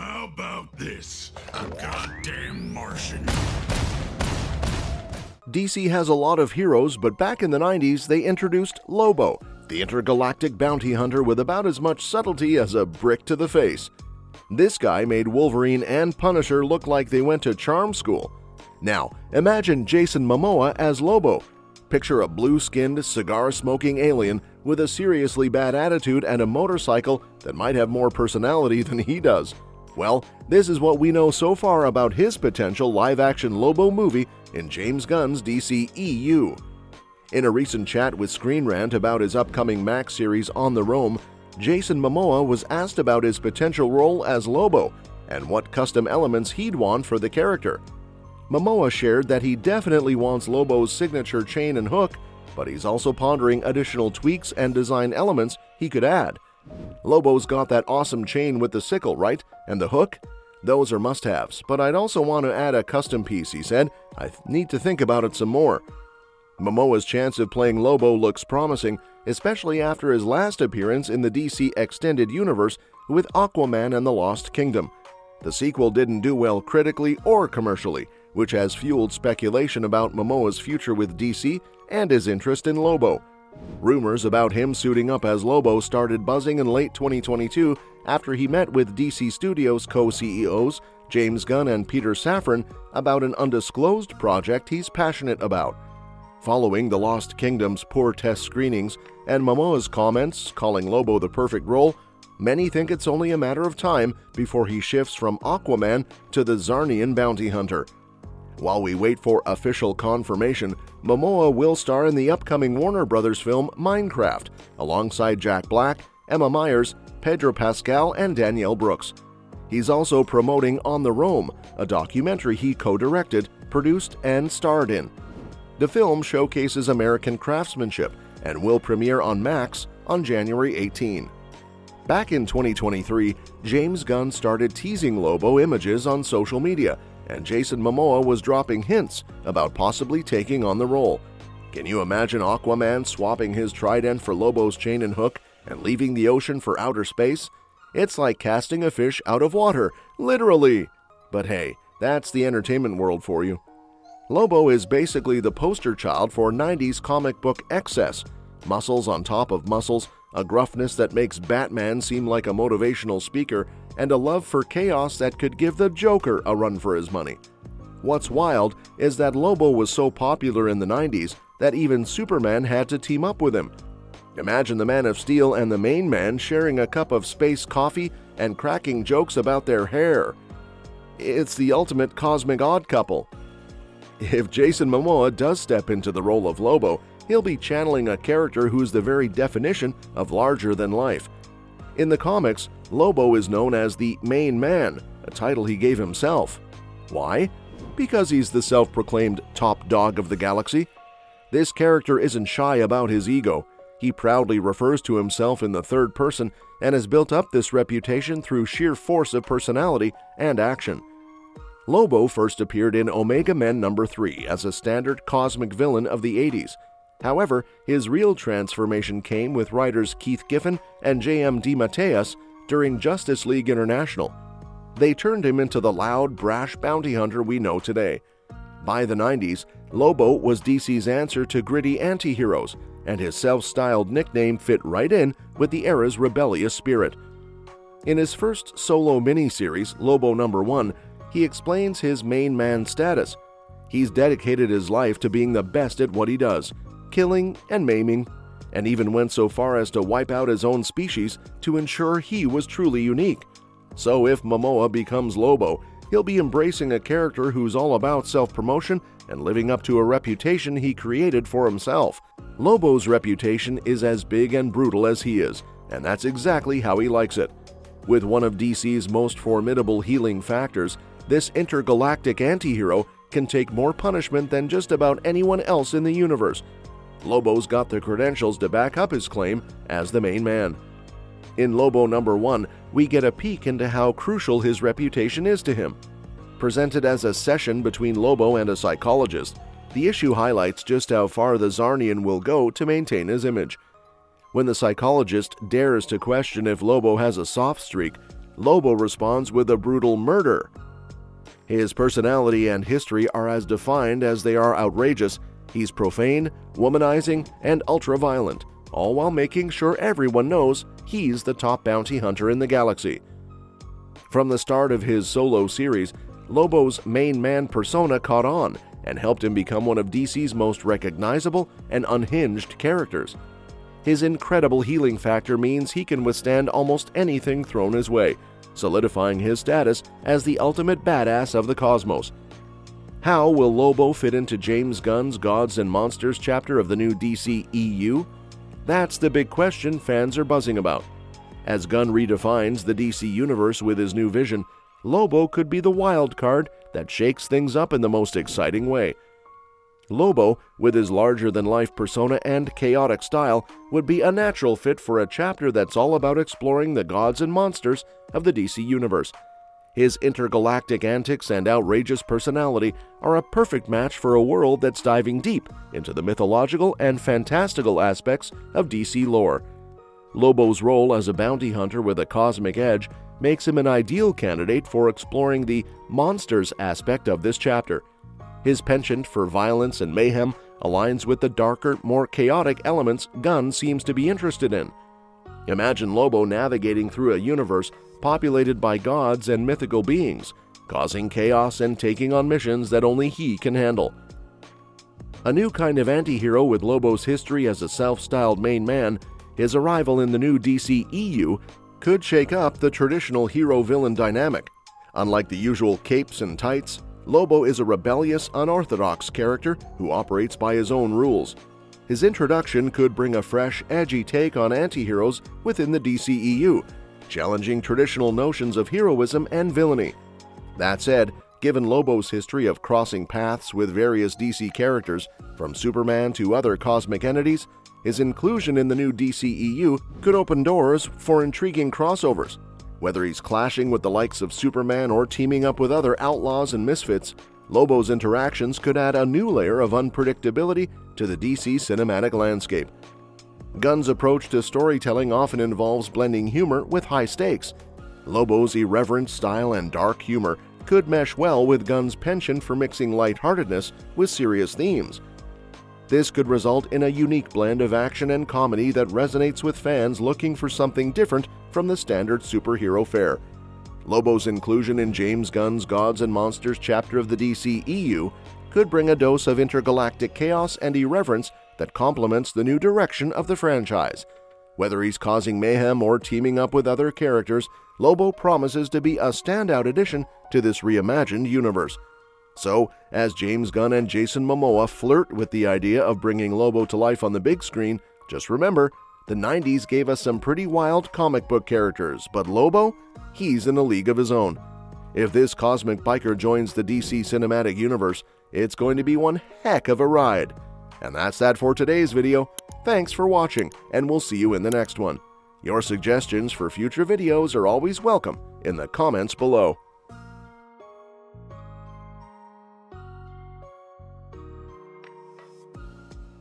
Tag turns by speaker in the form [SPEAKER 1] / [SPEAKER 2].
[SPEAKER 1] How about this? A goddamn Martian.
[SPEAKER 2] DC has a lot of heroes, but back in the 90s they introduced Lobo, the intergalactic bounty hunter with about as much subtlety as a brick to the face. This guy made Wolverine and Punisher look like they went to charm school. Now, imagine Jason Momoa as Lobo. Picture a blue-skinned, cigar-smoking alien with a seriously bad attitude and a motorcycle that might have more personality than he does. Well, this is what we know so far about his potential live-action Lobo movie in James Gunn's DC EU. In a recent chat with Screen Rant about his upcoming Max series On the Roam, Jason Momoa was asked about his potential role as Lobo and what custom elements he'd want for the character. Momoa shared that he definitely wants Lobo's signature chain and hook, but he's also pondering additional tweaks and design elements he could add. Lobo's got that awesome chain with the sickle, right? And the hook? Those are must-haves, but I'd also want to add a custom piece, he said. I need to think about it some more. Momoa's chance of playing Lobo looks promising, especially after his last appearance in the DC Extended Universe with Aquaman and the Lost Kingdom. The sequel didn't do well critically or commercially, which has fueled speculation about Momoa's future with DC and his interest in Lobo. Rumors about him suiting up as Lobo started buzzing in late 2022 after he met with DC Studios co-CEOs James Gunn and Peter Safran about an undisclosed project he's passionate about. Following The Lost Kingdom's poor test screenings and Momoa's comments calling Lobo the perfect role, many think it's only a matter of time before he shifts from Aquaman to the Zarnian bounty hunter. While we wait for official confirmation, Momoa will star in the upcoming Warner Brothers film Minecraft, alongside Jack Black, Emma Myers, Pedro Pascal, and Danielle Brooks. He's also promoting On the Roam, a documentary he co-directed, produced, and starred in. The film showcases American craftsmanship and will premiere on Max on January 18. Back in 2023, James Gunn started teasing Lobo images on social media, and Jason Momoa was dropping hints about possibly taking on the role. Can you imagine Aquaman swapping his trident for Lobo's chain and hook and leaving the ocean for outer space? It's like casting a fish out of water, literally! But hey, that's the entertainment world for you. Lobo is basically the poster child for 90s comic book excess. Muscles on top of muscles, a gruffness that makes Batman seem like a motivational speaker, and a love for chaos that could give the Joker a run for his money. What's wild is that Lobo was so popular in the 90s that even Superman had to team up with him. Imagine the Man of Steel and the Main Man sharing a cup of space coffee and cracking jokes about their hair. It's the ultimate cosmic odd couple. If Jason Momoa does step into the role of Lobo, he'll be channeling a character who's the very definition of larger than life. In the comics, Lobo is known as the Main Man, a title he gave himself. Why? Because he's the self-proclaimed top dog of the galaxy. This character isn't shy about his ego. He proudly refers to himself in the third person and has built up this reputation through sheer force of personality and action. Lobo first appeared in Omega Men No. 3 as a standard cosmic villain of the 80s. However, his real transformation came with writers Keith Giffen and J.M. DeMatteis during Justice League International. They turned him into the loud, brash bounty hunter we know today. By the 90s, Lobo was DC's answer to gritty anti-heroes, and his self-styled nickname fit right in with the era's rebellious spirit. In his first solo miniseries, Lobo No. 1, he explains his main man status. He's dedicated his life to being the best at what he does, killing and maiming, and even went so far as to wipe out his own species to ensure he was truly unique. So if Momoa becomes Lobo, he'll be embracing a character who's all about self-promotion and living up to a reputation he created for himself. Lobo's reputation is as big and brutal as he is, and that's exactly how he likes it. With one of DC's most formidable healing factors, this intergalactic anti-hero can take more punishment than just about anyone else in the universe. Lobo's got the credentials to back up his claim as the main man. In Lobo No. 1, we get a peek into how crucial his reputation is to him. Presented as a session between Lobo and a psychologist, the issue highlights just how far the Zarnian will go to maintain his image. When the psychologist dares to question if Lobo has a soft streak, Lobo responds with a brutal murder. His personality and history are as defined as they are outrageous. He's profane, womanizing, and ultra-violent, all while making sure everyone knows he's the top bounty hunter in the galaxy. From the start of his solo series, Lobo's main man persona caught on and helped him become one of DC's most recognizable and unhinged characters. His incredible healing factor means he can withstand almost anything thrown his way, solidifying his status as the ultimate badass of the cosmos. How will Lobo fit into James Gunn's Gods and Monsters chapter of the new DC EU? That's the big question fans are buzzing about. As Gunn redefines the DC universe with his new vision, Lobo could be the wild card that shakes things up in the most exciting way. Lobo, with his larger-than-life persona and chaotic style, would be a natural fit for a chapter that's all about exploring the gods and monsters of the DC universe. His intergalactic antics and outrageous personality are a perfect match for a world that's diving deep into the mythological and fantastical aspects of DC lore. Lobo's role as a bounty hunter with a cosmic edge makes him an ideal candidate for exploring the monsters aspect of this chapter. His penchant for violence and mayhem aligns with the darker, more chaotic elements Gunn seems to be interested in. Imagine Lobo navigating through a universe populated by gods and mythical beings, causing chaos and taking on missions that only he can handle. A new kind of anti-hero with Lobo's history as a self-styled main man, his arrival in the new DC EU could shake up the traditional hero-villain dynamic. Unlike the usual capes and tights, Lobo is a rebellious, unorthodox character who operates by his own rules. His introduction could bring a fresh, edgy take on anti-heroes within the DCEU, challenging traditional notions of heroism and villainy. That said, given Lobo's history of crossing paths with various DC characters, from Superman to other cosmic entities, his inclusion in the new DCEU could open doors for intriguing crossovers. Whether he's clashing with the likes of Superman or teaming up with other outlaws and misfits, Lobo's interactions could add a new layer of unpredictability to the DC cinematic landscape. Gunn's approach to storytelling often involves blending humor with high stakes. Lobo's irreverent style and dark humor could mesh well with Gunn's penchant for mixing lightheartedness with serious themes. This could result in a unique blend of action and comedy that resonates with fans looking for something different from the standard superhero fare. Lobo's inclusion in James Gunn's Gods and Monsters chapter of the DC EU could bring a dose of intergalactic chaos and irreverence that complements the new direction of the franchise. Whether he's causing mayhem or teaming up with other characters, Lobo promises to be a standout addition to this reimagined universe. So, as James Gunn and Jason Momoa flirt with the idea of bringing Lobo to life on the big screen, just remember, the 90s gave us some pretty wild comic book characters, but Lobo? He's in a league of his own. If this cosmic biker joins the DC cinematic universe, it's going to be one heck of a ride. And that's that for today's video. Thanks for watching, and we'll see you in the next one. Your suggestions for future videos are always welcome in the comments below.